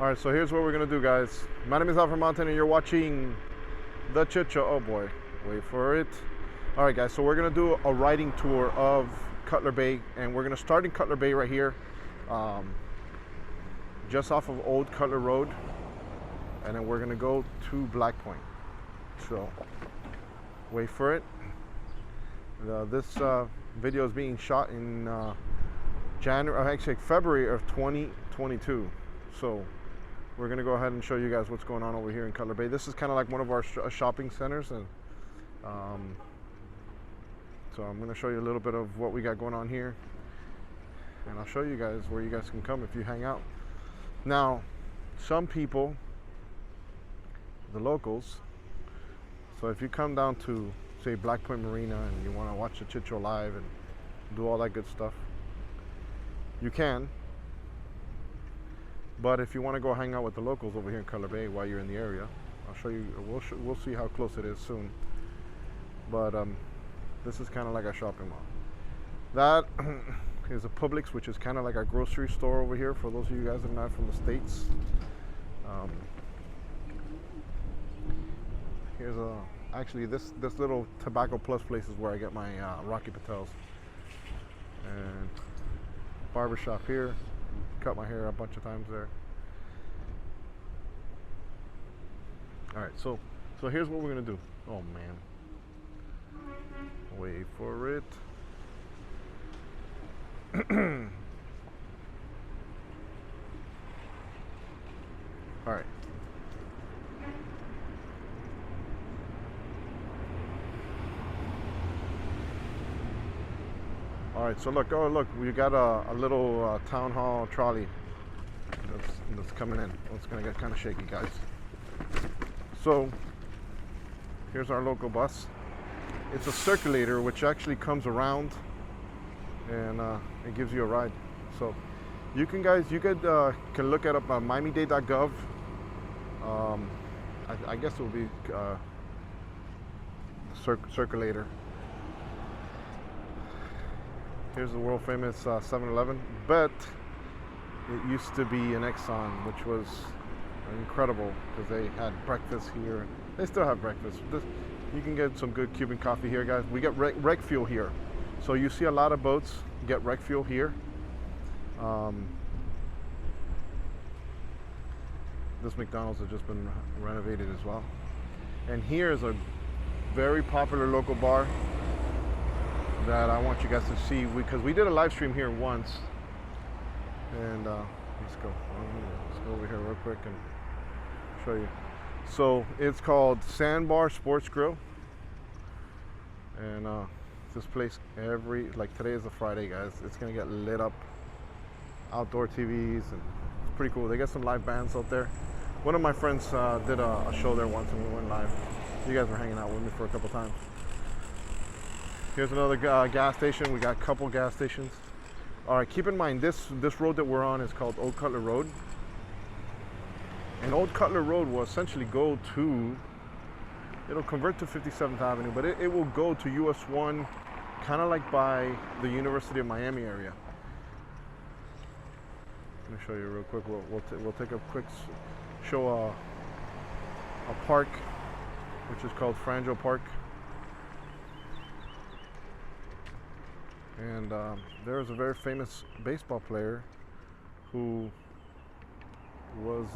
All right, so here's what we're gonna do, guys. My name is Alfred Montaner. You're watching the Chit Show. Oh boy, wait for it. All right, guys. So we're gonna do a riding tour of Cutler Bay, and we're gonna start in Cutler Bay right here, just off of Old Cutler Road, and then we're gonna go to Black Point. So wait for it. This video is being shot in February of 2022. So we're gonna go ahead and show you guys what's going on over here in Cutler Bay. This is kind of like one of our shopping centers, and so I'm gonna show you a little bit of what we got going on here, and I'll show you guys where you guys can come if you hang out. Now, some people, the locals, so if you come down to say Black Point Marina and you want to watch the Chit Show live and do all that good stuff, you can. But if you want to go hang out with the locals over here in Cutler Bay while you're in the area, I'll show you. We'll see how close it is soon. But this is kind of like a shopping mall. That is a Publix, which is kind of like a grocery store over here for those of you guys that are not from the States. Here's actually this little Tobacco Plus place is where I get my Rocky Patels. And barbershop here. Cut my hair a bunch of times there. All right, so here's what we're gonna do. Oh man, wait for it. All right. All right, so look, we got a little town hall trolley that's coming in. Oh, it's gonna get kind of shaky, guys. So here's our local bus. It's a circulator, which actually comes around and it gives you a ride. So you can can look it up on miamidade.gov. I guess it will be circulator. Here's the world famous 7-Eleven, but it used to be an Exxon, which was incredible because they had breakfast here. They still have breakfast. You can get some good Cuban coffee here, guys. We get wreck fuel here. So you see a lot of boats get wreck fuel here. This McDonald's has just been renovated as well. And here is a very popular local bar that I want you guys to see, because we did a live stream here once. And let's go over here real quick and show you. So it's called Sandbar Sports Grill, and this place like today is a Friday, guys. It's gonna get lit up, outdoor TVs, and it's pretty cool. They got some live bands out there. One of my friends did a show there once, and we went live. You guys were hanging out with me for a couple times. Here's another gas station. We got a couple gas stations. All right, keep in mind this road that we're on is called Old Cutler Road. And Old Cutler Road will essentially go to, it'll convert to 57th Avenue, but it will go to US 1, kind of like by the University of Miami area. Let me show you real quick. We'll take a quick show a park, which is called Frangio Park. And there was a very famous baseball player who was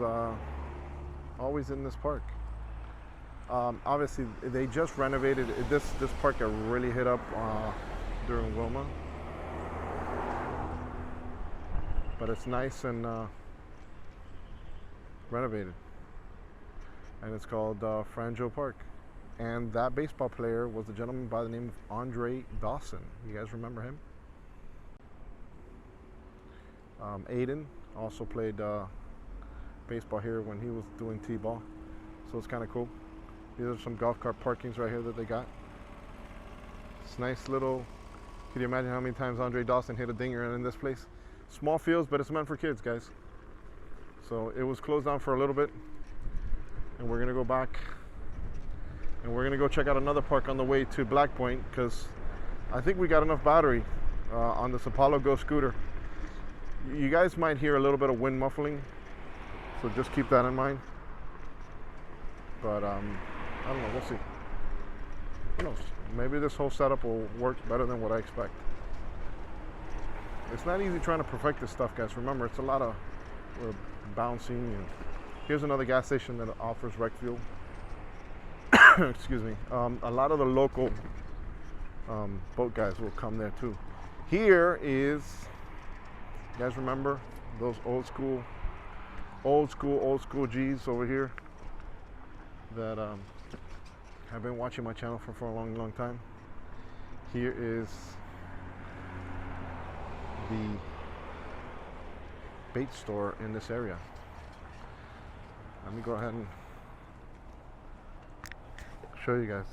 always in this park. Obviously, they just renovated it. This park got really hit up during Wilma, but it's nice and renovated, and it's called Frangio Park. And that baseball player was a gentleman by the name of Andre Dawson. You guys remember him? Aiden also played baseball here when he was doing t-ball. So it's kind of cool. These are some golf cart parkings right here that they got. It's nice little, can you imagine how many times Andre Dawson hit a dinger in this place? Small fields, but it's meant for kids, guys. So it was closed down for a little bit, and we're gonna go back. And we're gonna go check out another park on the way to Black Point, because I think we got enough battery on this Apollo Go scooter. You guys might hear a little bit of wind muffling So just keep that in mind. But I don't know, we'll see. Who knows? Maybe this whole setup will work better than what I expect. It's not easy trying to perfect this stuff, guys. Remember, it's a lot of bouncing. And here's another gas station that offers wreck fuel. Excuse me. A lot of the local boat guys will come there too. Here is, you guys remember those old school G's over here that have been watching my channel for a long time. Here is the bait store in this area. Let me go ahead and show you guys.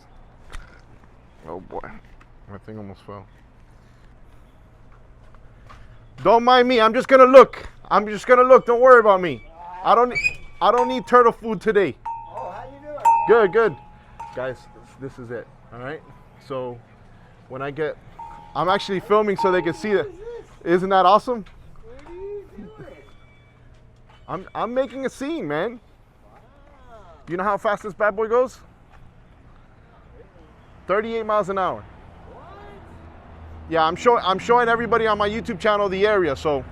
Oh boy, my thing almost fell. Don't mind me, I'm just gonna look. Don't worry about me. I don't need turtle food today. Oh, how you doing? Good. Guys, this is it. All right. So when I'm actually filming so they can see it. Isn't that awesome? What are you doing? I'm making a scene, man. Wow. You know how fast this bad boy goes? 38 miles an hour. What? Yeah, I'm showing everybody on my YouTube channel the area, so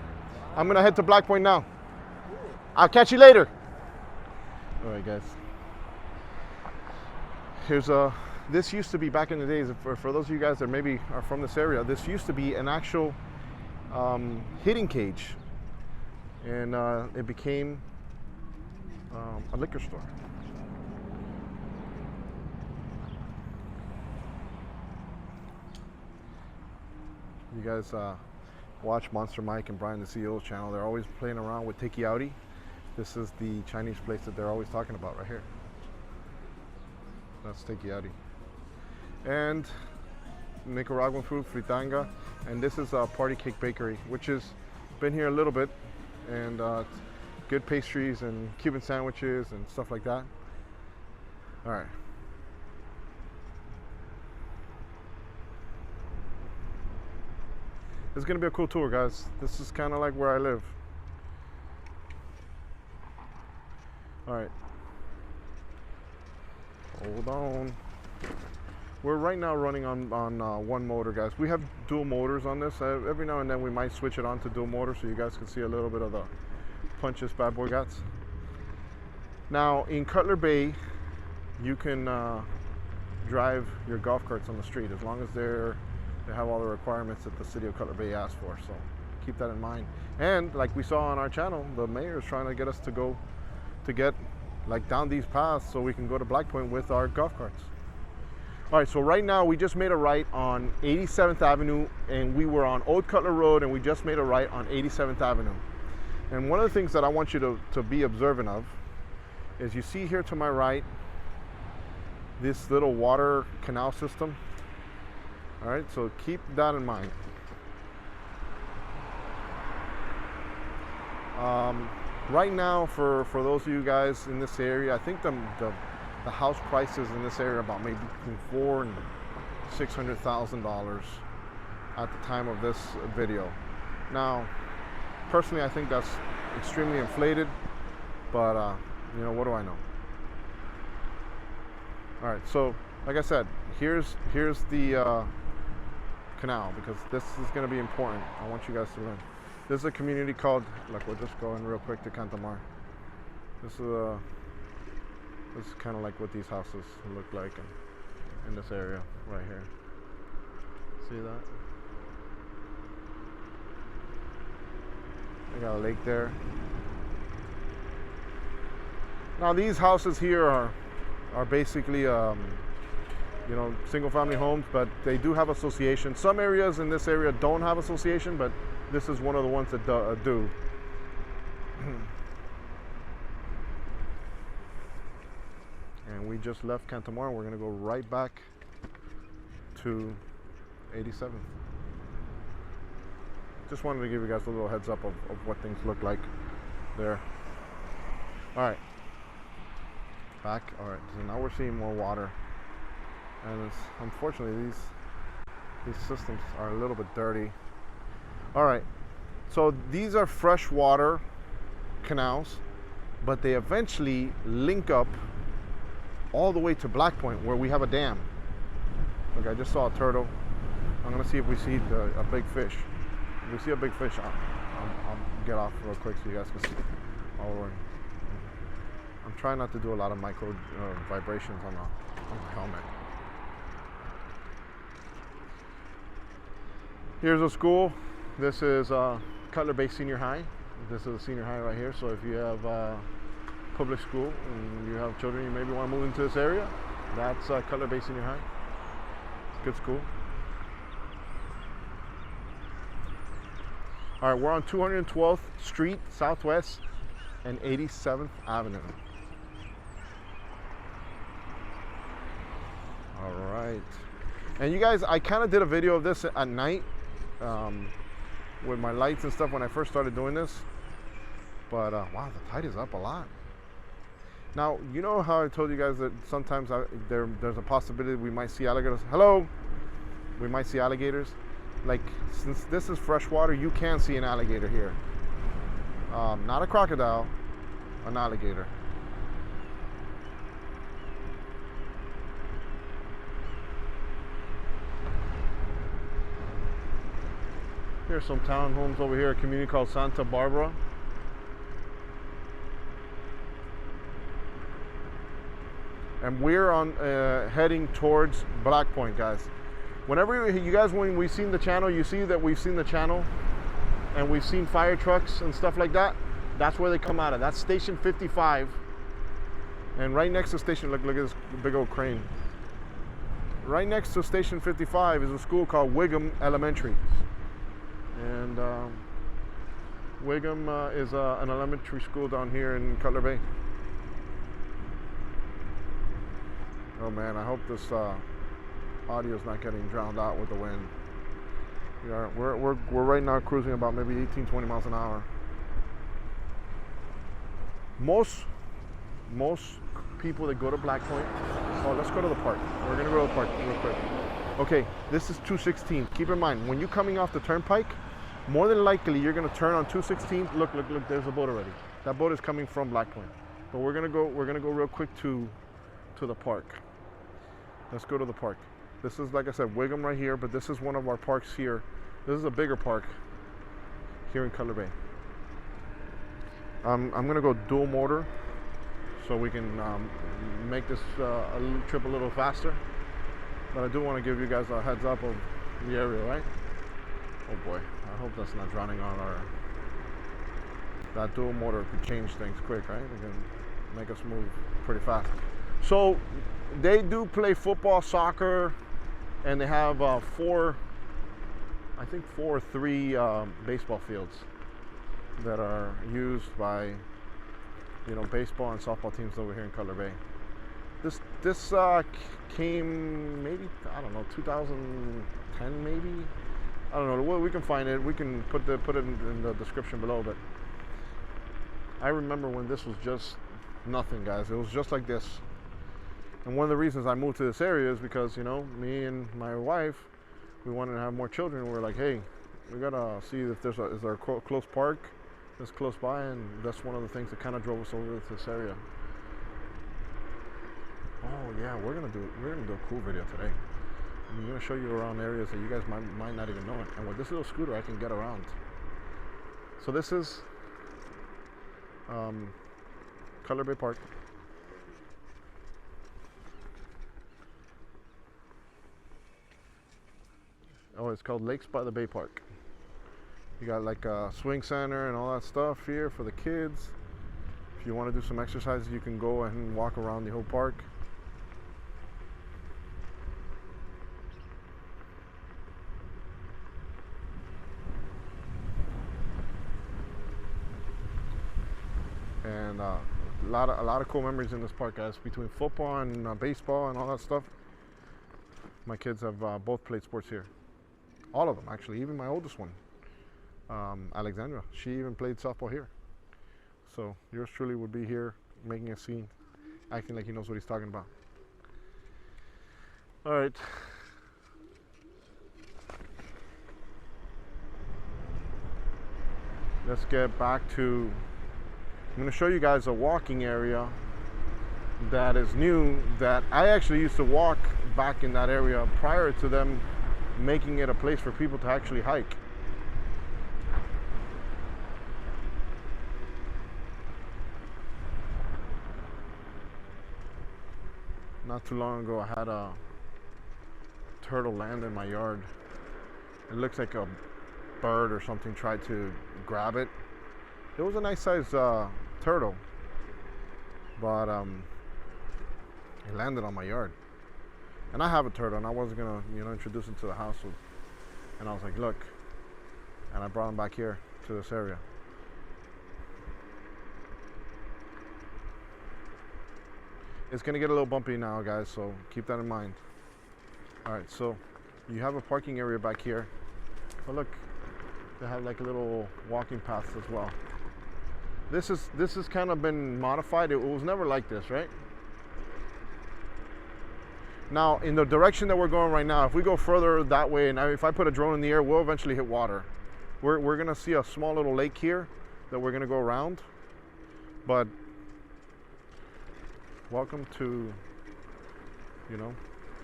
I'm gonna head to Black Point now. Cool. I'll catch you later. All right, guys. Here's this used to be, back in the days, for those of you guys that maybe are from this area, this used to be an actual hitting cage, and it became a liquor store. You guys watch Monster Mike and Brian the CEO's channel. They're always playing around with Tiki Outie. This is the Chinese place that they're always talking about right here. That's Tiki Outie. And Nicaraguan food, fritanga. And this is a Party Cake Bakery, which has been here a little bit. And good pastries and Cuban sandwiches and stuff like that. All right. This is going to be a cool tour, guys. This is kind of like where I live. All right. Hold on. We're right now running on one motor, guys. We have dual motors on this. Every now and then we might switch it on to dual motor so you guys can see a little bit of the punch this bad boy got. Now, in Cutler Bay, you can drive your golf carts on the street as long as they have all the requirements that the city of Cutler Bay asks for. So keep that in mind. And like we saw on our channel, the mayor is trying to get us to get like down these paths so we can go to Black Point with our golf carts. All right, so right now we just made a right on 87th Avenue, and we were on Old Cutler Road, and we just made a right on 87th Avenue. And one of the things that I want you to be observant of is, you see here to my right this little water canal system. All right, so keep that in mind. Right now, for those of you guys in this area, I think the house prices in this area are about maybe between $400,000 and $600,000 at the time of this video. Now, personally, I think that's extremely inflated, but you know, what do I know? All right, so like I said, here's the canal, because this is going to be important. I want you guys to learn. This is a community called, like, we'll just go in real quick to Cantamar. This is kind of like what these houses look like in this area right here. See that? They got a lake there. Now these houses here are basically you know, single family homes, but they do have association. Some areas in this area don't have association, but this is one of the ones that do. And we just left Cantamar, and we're gonna go right back to 87. Just wanted to give you guys a little heads up of what things look like there. All right, back. All right, so now we're seeing more water. And unfortunately, these systems are a little bit dirty. All right, so these are freshwater canals, but they eventually link up all the way to Black Point where we have a dam. Look, I just saw a turtle. I'm gonna see if we see a big fish. If we see a big fish, I'll get off real quick so you guys can see. I'm trying not to do a lot of micro vibrations on the helmet. Here's a school. This is Cutler Bay Senior High. This is a senior high right here. So if you have public school and you have children, you maybe want to move into this area, that's Cutler Bay Senior High. Good school. All right, we're on 212th Street Southwest and 87th Avenue. All right. And you guys, I kind of did a video of this at night with my lights and stuff when I first started doing this. But wow, the tide is up a lot. Now, you know how I told you guys that sometimes there's a possibility we might see alligators. Hello? We might see alligators. Like, since this is freshwater, you can see an alligator here. Not a crocodile, an alligator. Here's some townhomes over here, a community called Santa Barbara. And we're on heading towards Black Point, guys. Whenever you guys, when we've seen the channel, you see that we've seen the channel and we've seen fire trucks and stuff like that. That's where they come out of. That's Station 55. And right next to station, look at this big old crane. Right next to Station 55 is a school called Wiggum Elementary. And Wiggum is an elementary school down here in Cutler Bay. Oh man, I hope this audio is not getting drowned out with the wind. We're right now cruising about maybe 18-20 miles an hour. Most people that go to Black Point, oh, let's go to the park. We're gonna go to the park real quick. Okay, this is 216. Keep in mind, when you're coming off the turnpike, more than likely you're gonna turn on 216. Look, there's a boat already. That boat is coming from Black Point. But we're gonna go real quick to the park. Let's go to the park. This is, like I said, Wiggum right here, but this is one of our parks here. This is a bigger park here in Cutler Bay. I'm gonna go dual motor so we can make this trip a little faster. But I do want to give you guys a heads up of the area, right? Oh boy, I hope that's not drowning on our... That dual motor could change things quick, right? It can make us move pretty fast. So they do play football, soccer, and they have 4 or 3 baseball fields that are used by, you know, baseball and softball teams over here in Cutler Bay. This came maybe, I don't know, 2010 maybe. I don't know. Well, we can find it. We can put it in the description below. But I remember when this was just nothing, guys. It was just like this. And one of the reasons I moved to this area is because, you know, me and my wife, we wanted to have more children. We're like, hey, we gotta see if is there a close park that's close by, and that's one of the things that kind of drove us over to this area. Oh yeah, we're gonna do a cool video today. I'm gonna show you around areas that you guys might not even know it. And with this little scooter, I can get around. So this is Cutler Bay Park. Oh, it's called Lakes by the Bay Park. You got like a swing center and all that stuff here for the kids. If you want to do some exercises, you can go and walk around the whole park. And a lot of cool memories in this park, guys. Between football and baseball and all that stuff. My kids have both played sports here. All of them, actually. Even my oldest one, Alexandra. She even played softball here. So yours truly would be here making a scene, acting like he knows what he's talking about. All right. Let's get back to I'm going to show you guys a walking area that is new, that I actually used to walk back in that area prior to them making it a place for people to actually hike. Not too long ago, I had a turtle land in my yard. It looks like a bird or something tried to grab it. It was a nice sized turtle, but it landed on my yard. And I have a turtle, and I wasn't gonna, introduce him to the house. And I was like, look, and I brought him back here to this area. It's gonna get a little bumpy now, guys, so keep that in mind. All right, so you have a parking area back here. But look, they have like a little walking path as well. This has kind of been modified. It was never like this, right? Now, in the direction that we're going right now, if we go further that way, and if I put a drone in the air, we'll eventually hit water. We're gonna see a small little lake here that we're gonna go around. But welcome to,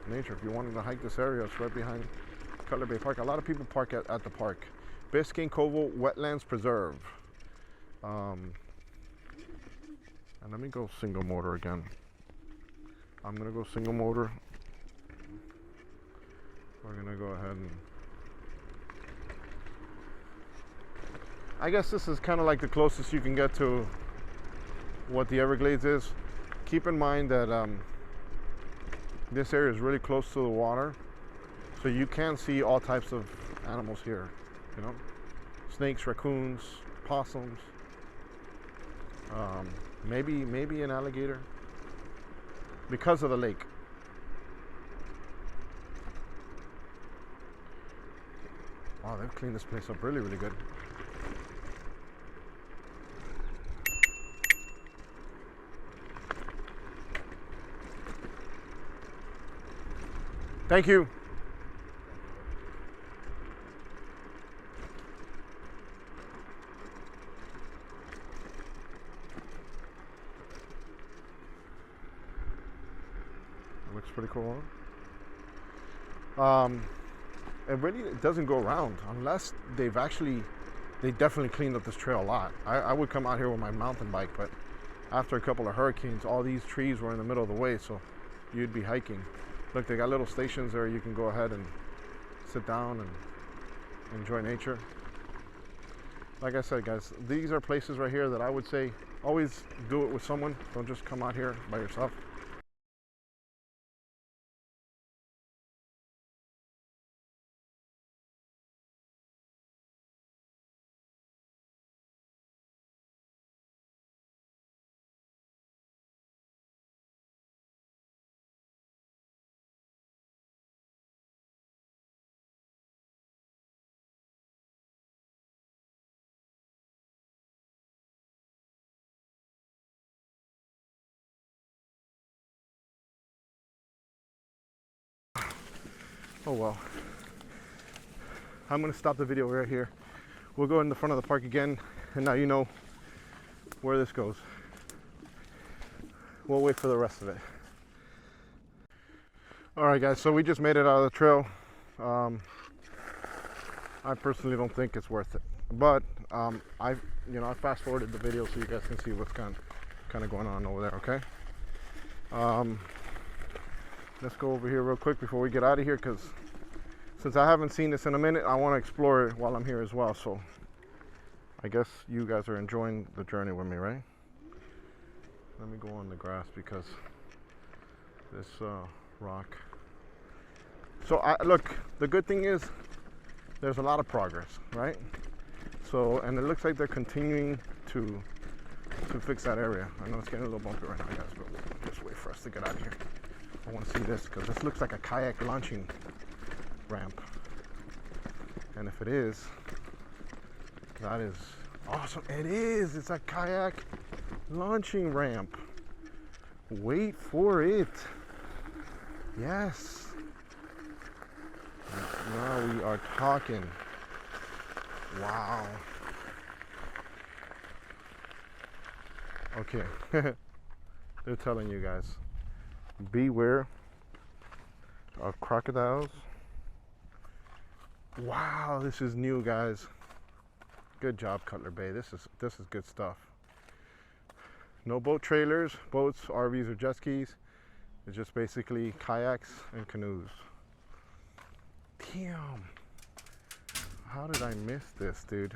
nature. If you wanted to hike this area, it's right behind Cutler Bay Park. A lot of people park at the park. Biscayne Wetlands Preserve. And let me go single motor again. I'm gonna go single motor. We're gonna go ahead and I guess this is kind of like the closest you can get to what the Everglades is. Keep in mind that this area is really close to the water, so you can see all types of animals here. Snakes, raccoons, possums, maybe an alligator because of the lake. Wow, they've cleaned this place up really, really good. Thank you. It looks pretty cool. It really doesn't go around unless they definitely cleaned up this trail a lot. I would come out here with my mountain bike, but after a couple of hurricanes, all these trees were in the middle of the way, so you'd be hiking. Look, they got little stations there. You can go ahead and sit down and enjoy nature. Like I said, guys, these are places right here that I would say always do it with someone. Don't just come out here by yourself. Oh well. I'm gonna stop the video right here. We'll go in the front of the park again, and now you know where this goes. We'll wait for the rest of it. Alright guys, so we just made it out of the trail. I personally don't think it's worth it. But I fast forwarded the video so you guys can see what's kind of going on over there, okay? Let's go over here real quick before we get out of here, because since I haven't seen this in a minute, I want to explore it while I'm here as well. So I guess you guys are enjoying the journey with me, right? Let me go on the grass because this rock. So look, the good thing is there's a lot of progress, right? So, and it looks like they're continuing to fix that area. I know it's getting a little bumpy right now, guys, but we'll just wait for us to get out of here. I want to see this because this looks like a kayak launching ramp, and if it is, that is awesome. It is. It's a kayak launching ramp. Wait for it. Yes. Now we are talking. Wow. Okay. They're telling you guys, beware of crocodiles. Wow, this is new, guys. Good job, Cutler Bay. This is good stuff. No boat trailers, boats, RVs, or jet skis. It's just basically kayaks and canoes. Damn. How did I miss this, dude?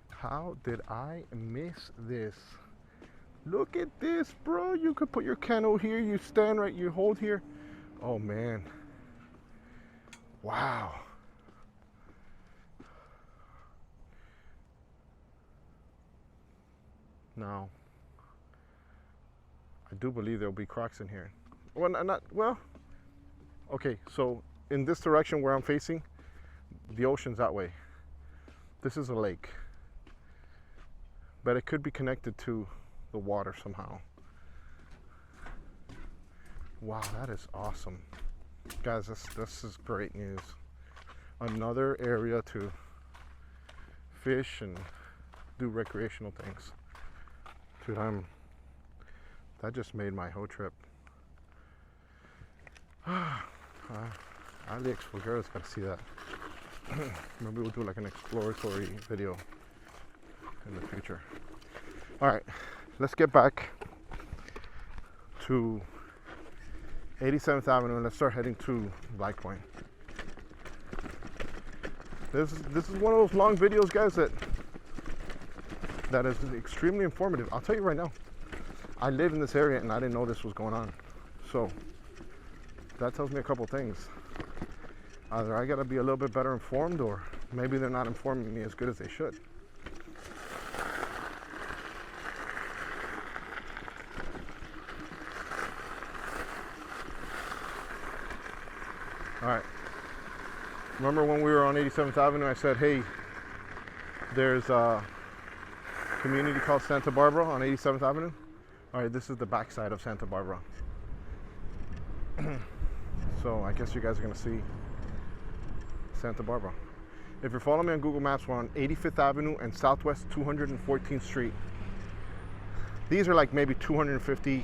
How did I miss this? Look at this, bro. You could put your canoe here. You stand right, you hold here. Oh, man. Wow. Now, I do believe there'll be crocs in here. Well, well. Okay, so in this direction where I'm facing, the ocean's that way. This is a lake, but it could be connected to the water somehow. Wow, that is awesome, guys. This is great news. Another area to fish and do recreational things. Dude, that just made my whole trip. Alex Fulgara's got to see that. Maybe we'll do like an exploratory video in the future. All right, let's get back to 87th Avenue and let's start heading to Black Point. This is one of those long videos, guys, that is extremely informative. I'll tell you right now, I live in this area and I didn't know this was going on. So that tells me a couple things. Either I gotta be a little bit better informed, or maybe they're not informing me as good as they should. All right. Remember when we were on 87th Avenue, I said, hey, there's a community called Santa Barbara on 87th Avenue. All right, this is the backside of Santa Barbara. So I guess you guys are gonna see Santa Barbara. If you're following me on Google Maps, we're on 85th Avenue and Southwest 214th Street. These are like maybe $250,000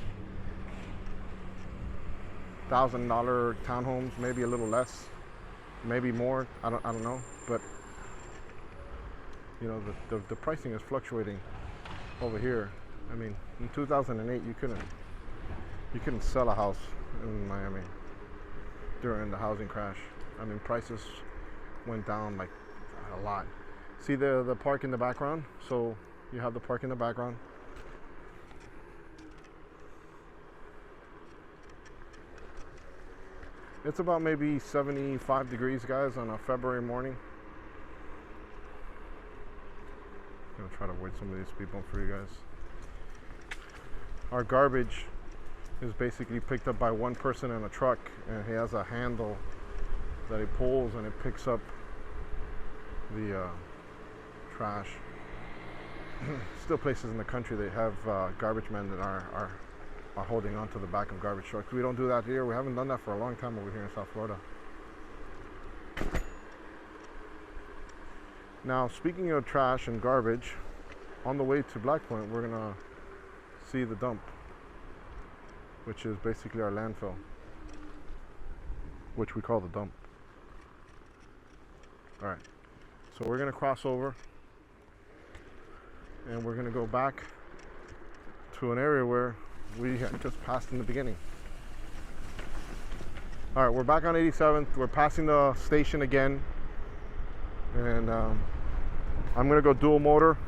townhomes, maybe a little less, maybe more. I don't know, but you know the pricing is fluctuating over here. I mean, in 2008, you couldn't sell a house in Miami during the housing crash. I mean, prices went down like a lot. See the park in the background? So you have the park in the background. It's about maybe 75 degrees, guys, on a February morning. I'm gonna try to avoid some of these people for you guys. Our garbage is basically picked up by one person in a truck, and he has a handle that he pulls and it picks up the trash. Still places in the country they have garbage men that are holding on to the back of garbage trucks. We don't do that here. We haven't done that for a long time over here in South Florida. Now, speaking of trash and garbage, on the way to Black Point, we're gonna see the dump, which is basically our landfill, which we call the dump. All right, so we're gonna cross over and we're gonna go back to an area where we had just passed in the beginning. All right, we're back on 87th. We're passing the station again, and I'm gonna go dual motor.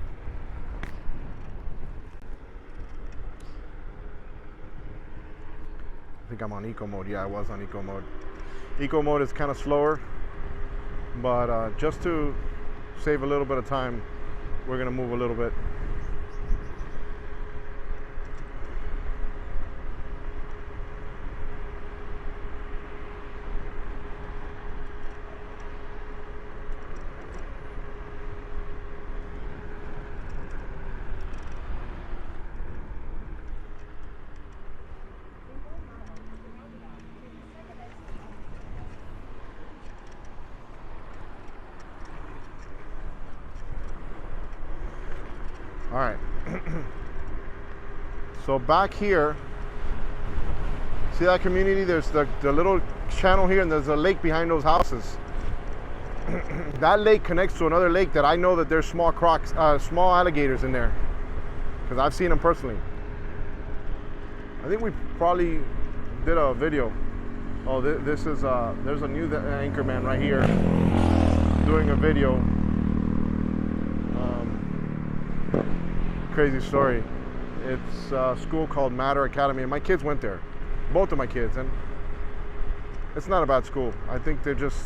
I think I'm on eco mode. Yeah, I was on eco mode. Eco mode is kind of slower, but just to save a little bit of time, we're gonna move a little bit. All right. So back here, see that community? There's the little channel here, and there's a lake behind those houses. That lake connects to another lake that I know that there's small small alligators in there, because I've seen them personally. I think we probably did a video. Oh, this is there's a new anchorman right here doing a video. Crazy story. It's a school called Matter Academy, and my kids went there, both of my kids, and it's not a bad school. I think they're just,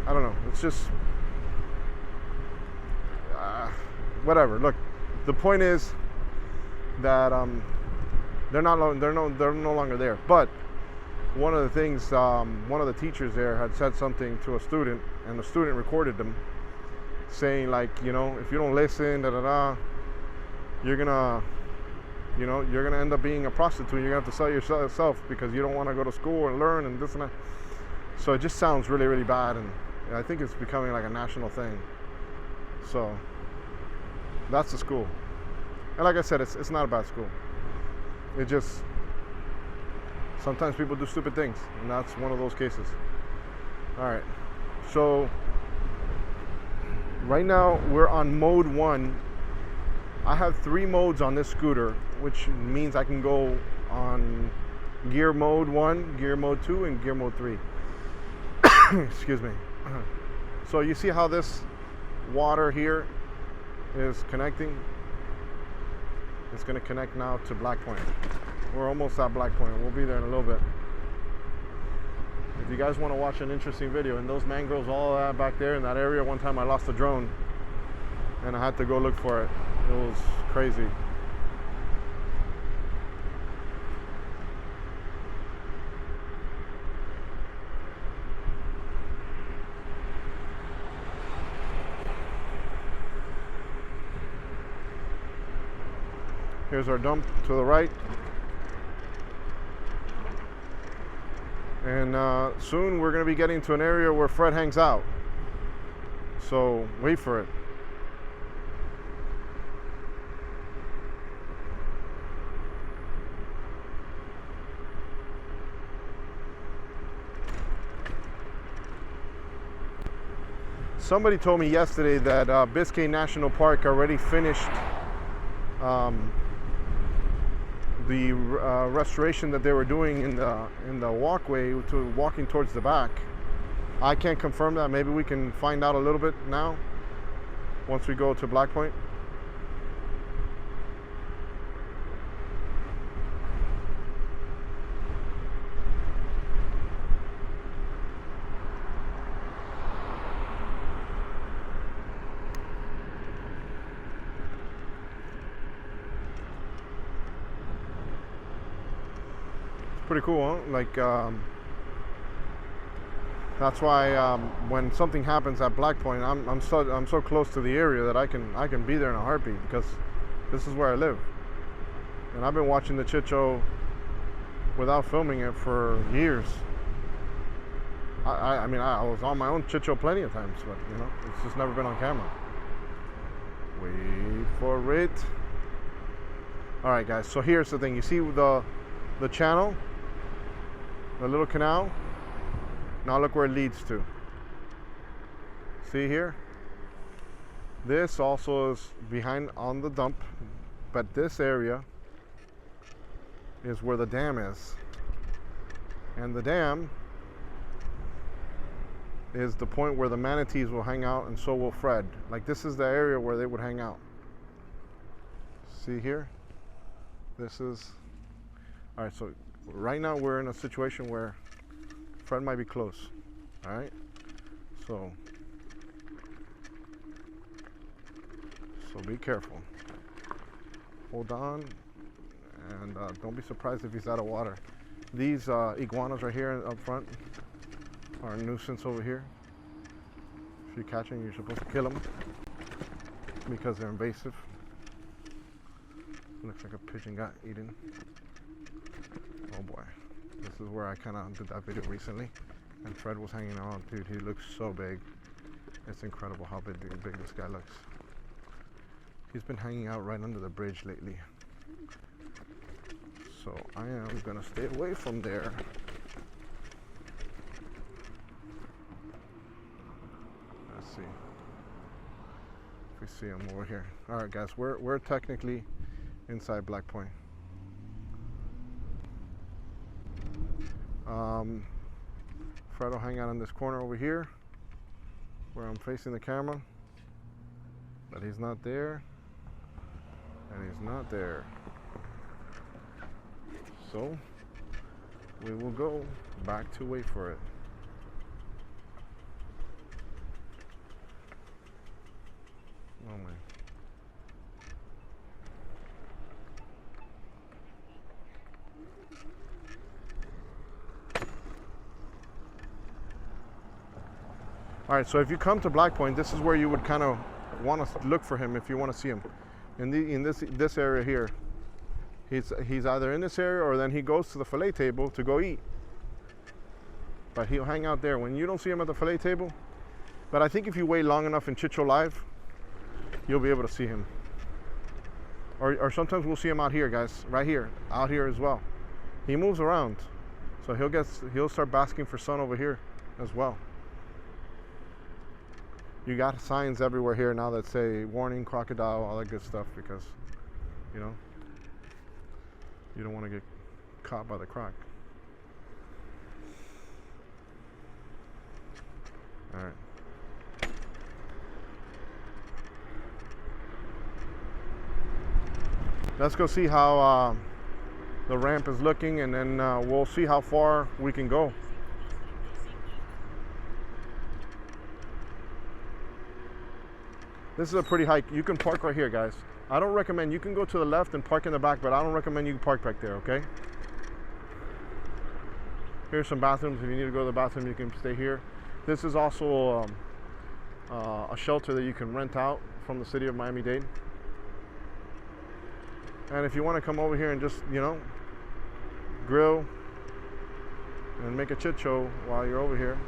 I don't know, it's just whatever. Look, the point is that they're no longer there. But one of the things, one of the teachers there had said something to a student, and the student recorded them saying, like, you know, if you don't listen, you're gonna end up being a prostitute. You're gonna have to sell yourself because you don't want to go to school and learn and this and that. So it just sounds really, really bad, and I think it's becoming like a national thing. So that's the school, and like I said, it's not a bad school. It just, sometimes people do stupid things, and that's one of those cases. All right, so right now we're on mode 1. I have 3 modes on this scooter, which means I can go on gear mode 1, gear mode 2, and gear mode 3. Excuse me. So you see how this water here is connecting? It's going to connect now to Black Point. We're almost at Black Point. We'll be there in a little bit. If you guys want to watch an interesting video, and those mangroves all back there in that area, one time I lost a drone and I had to go look for it. It was crazy. Here's our dump to the right. And soon we're going to be getting to an area where Fred hangs out. So wait for it. Somebody told me yesterday that Biscayne National Park already finished the restoration that they were doing in the walkway to walking towards the back. I can't confirm that. Maybe we can find out a little bit now once we go to Black Point. Pretty cool, huh? Like that's why when something happens at Black Point, I'm so close to the area that I can be there in a heartbeat, because this is where I live, and I've been watching the Chit Show without filming it for years. I mean, I was on my own Chit Show plenty of times, but you know, it's just never been on camera. Wait for it. All right, guys. So here's the thing. You see the channel. The little canal. Now look where it leads to. See here? This also is behind on the dump, but this area is where the dam is. And the dam is the point where the manatees will hang out, and so will Fred. Like, this is the area where they would hang out. See here? This is, all right, so right now we're in a situation where Fred might be close. All right, so be careful. Hold on, and don't be surprised if he's out of water. These iguanas right here up front are a nuisance over here. If you catch them, you're supposed to kill them because they're invasive. Looks like a pigeon got eaten. Oh boy. This is where I kind of did that video recently, and Fred was hanging out. Dude, he looks so big. It's incredible how big this guy looks. He's been hanging out right under the bridge lately. So I am gonna stay away from there. Let's see if we see him over here. All right, guys, we're technically inside Black Point. Fred will hang out in this corner over here where I'm facing the camera, but he's not there, and he's not there. So we will go back to wait for it. Oh man. All right, so if you come to Black Point, this is where you would kind of want to look for him if you want to see him. In this area here, he's either in this area or then he goes to the fillet table to go eat. But he'll hang out there when you don't see him at the fillet table. But I think if you wait long enough in Chit Show Live, you'll be able to see him. Or sometimes we'll see him out here, guys, right here, out here as well. He moves around, so he'll start basking for sun over here as well. You got signs everywhere here now that say warning crocodile, all that good stuff, because you know you don't want to get caught by the croc. All right. Let's go see how the ramp is looking, and then we'll see how far we can go. This is a pretty hike. You can park right here, guys. I don't recommend, you can go to the left and park in the back, but I don't recommend you park back there, okay? Here's some bathrooms. If you need to go to the bathroom, you can stay here. This is also a shelter that you can rent out from the city of Miami-Dade. And if you want to come over here and just, you know, grill and make a chit show while you're over here.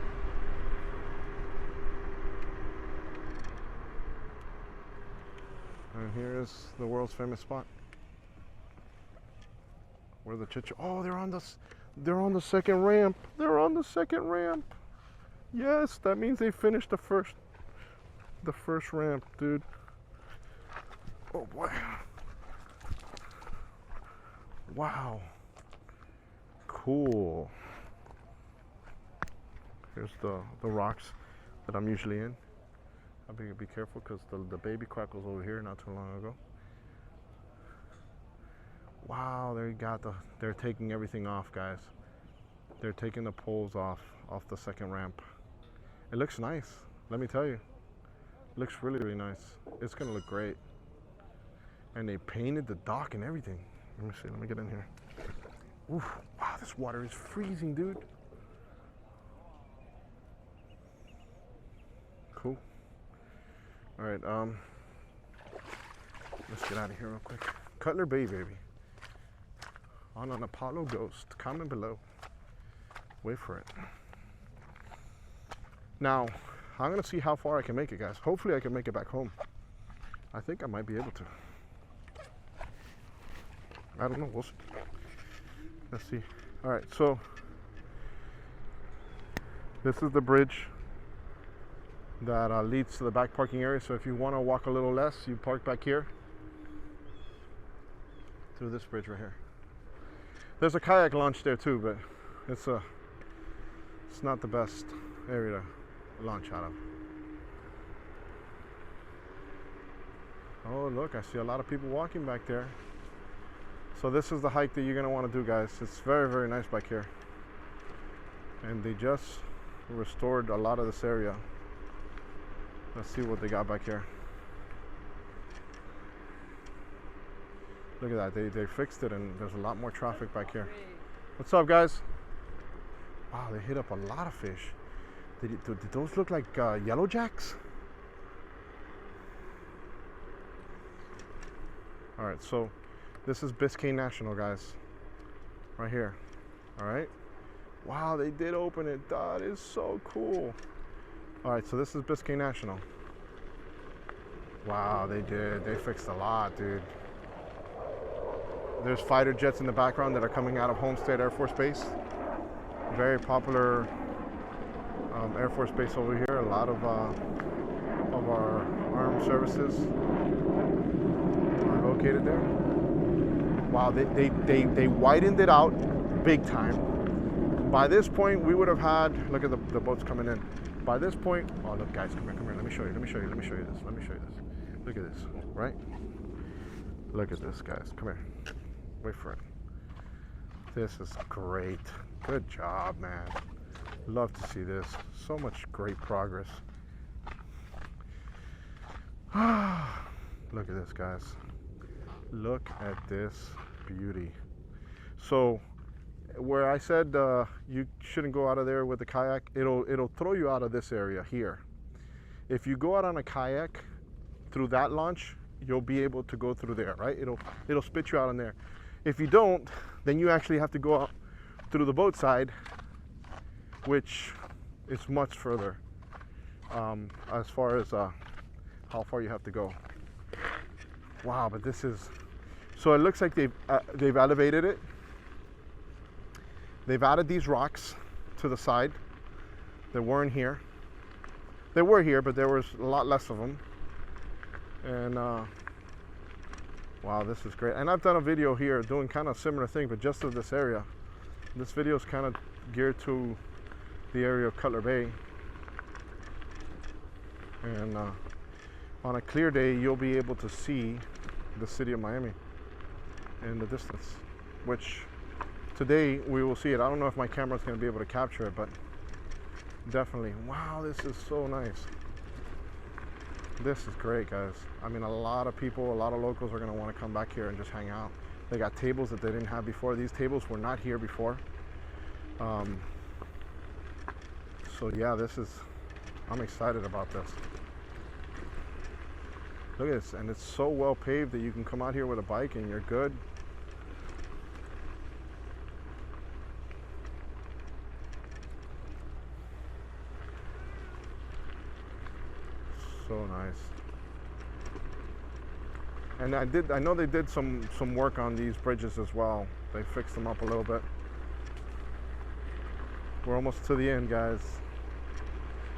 And here is the world's famous spot where the Chit Show. Oh, they're on the second ramp. They're on the second ramp. Yes, that means they finished the first ramp, dude. Oh boy. Wow. Cool. Here's the rocks that I'm usually in. I'll be careful because the baby quack was over here not too long ago. Wow, they're taking everything off, guys. They're taking the poles off the second ramp. It looks nice, let me tell you. It looks really, really nice. It's gonna look great. And they painted the dock and everything. Let me see, let me get in here. Oof, wow, this water is freezing, dude. Cool. All right, let's get out of here real quick. Cutler Bay, baby. On an Apollo Ghost. Comment below. Wait for it. Now, I'm gonna see how far I can make it, guys. Hopefully I can make it back home. I think I might be able to. I don't know, we'll see. Let's see. All right, so this is the bridge that leads to the back parking area. So if you want to walk a little less, you park back here through this bridge right here. There's a kayak launch there too, but it's not the best area to launch out of. Oh look, I see a lot of people walking back there. So this is the hike that you're gonna want to do, guys. It's very, very nice back here, and they just restored a lot of this area. Let's see what they got back here. Look at that, they fixed it, and there's a lot more traffic back here. What's up, guys? Wow, they hit up a lot of fish. Did those look like yellow jacks? All right, so this is Biscayne National, guys, right here. All right. Wow, they did open it. That is so cool. All right, so this is Biscayne National. Wow, they did. They fixed a lot, dude. There's fighter jets in the background that are coming out of Homestead Air Force Base. Very popular Air Force Base over here. A lot of our armed services are located there. Wow, they widened it out big time. By this point, we would have had, look at the boats coming in. By this point, oh look guys, come here, let me show you this. Look at this, right? Look at this, guys, come here. Wait for it. This is great. Good job, man. Love to see this. So much great progress. Look at this, guys. Look at this beauty. So, where I said you shouldn't go out of there with a kayak, it'll throw you out of this area here. If you go out on a kayak through that launch, you'll be able to go through there, right? It'll spit you out on there. If you don't, then you actually have to go out through the boat side, which is much further as far as how far you have to go. Wow, but this is, so it looks like they've elevated it. They've added these rocks to the side that weren't here. They were here, but there was a lot less of them. And wow, this is great. And I've done a video here doing kind of a similar thing, but just of this area. This video is kind of geared to the area of Cutler Bay. And on a clear day, you'll be able to see the city of Miami in the distance, which today we will see it. I don't know if my camera is going to be able to capture it, but definitely. Wow, this is so nice. This is great, guys. I mean, a lot of people, a lot of locals are going to want to come back here and just hang out. They got tables that they didn't have before. These tables were not here before. So yeah, I'm excited about this. Look at this, and it's so well paved that you can come out here with a bike and you're good. So nice. And I know they did some work on these bridges as well. They fixed them up a little bit. We're almost to the end, guys.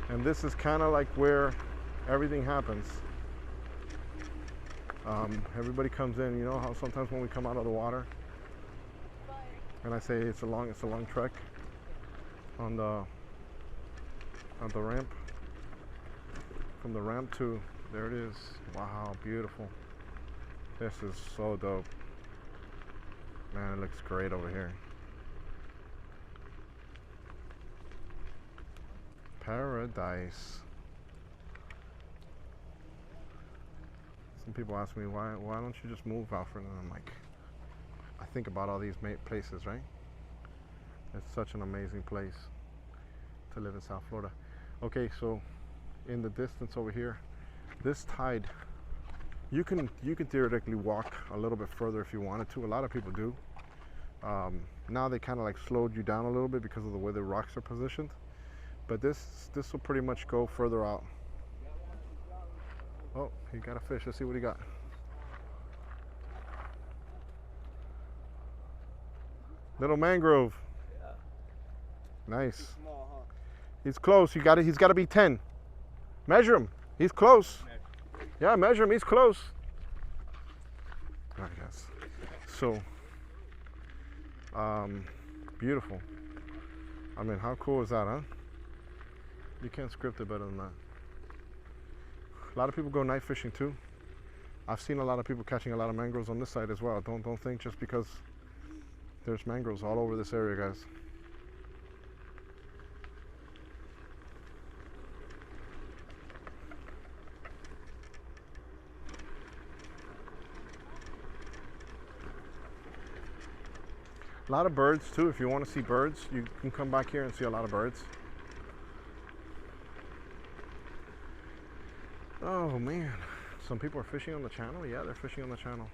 And this is kind of like where everything happens. Everybody comes in. You know how sometimes when we come out of the water, and I say it's a long trek on the ramp. From the ramp to, there it is. Wow, beautiful. This is so dope. Man, it looks great over here. Paradise. Some people ask me, why don't you just move, Alfred? And I'm like, I think about all these places, right? It's such an amazing place to live in South Florida. Okay, so in the distance over here, this tide, you can theoretically walk a little bit further if you wanted to. A lot of people do. Now they kind of like slowed you down a little bit because of the way the rocks are positioned. But this will pretty much go further out. Oh, he got a fish. Let's see what he got. Little mangrove. Yeah. Nice. He's small, huh? He's close. He's got to be 10. Measure him. He's close. Yeah, measure him. He's close. All right, guys. So, beautiful. I mean, how cool is that, huh? You can't script it better than that. A lot of people go night fishing too. I've seen a lot of people catching a lot of mangroves on this side as well. Don't think just because there's mangroves all over this area, guys. A lot of birds too. If you want to see birds, you can come back here and see a lot of birds. Oh man, some people are fishing on the channel. Yeah, they're fishing on the channel.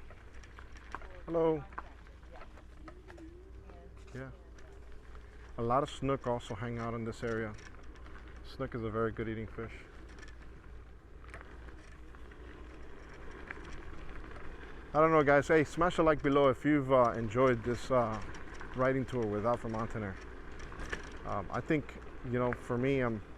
Hello. Yeah. A lot of snook also hang out in this area. Snook is a very good eating fish. I don't know, guys. Hey, smash a like below if you've enjoyed this riding tour with Alfred Montaner. I think, you know, for me, I'm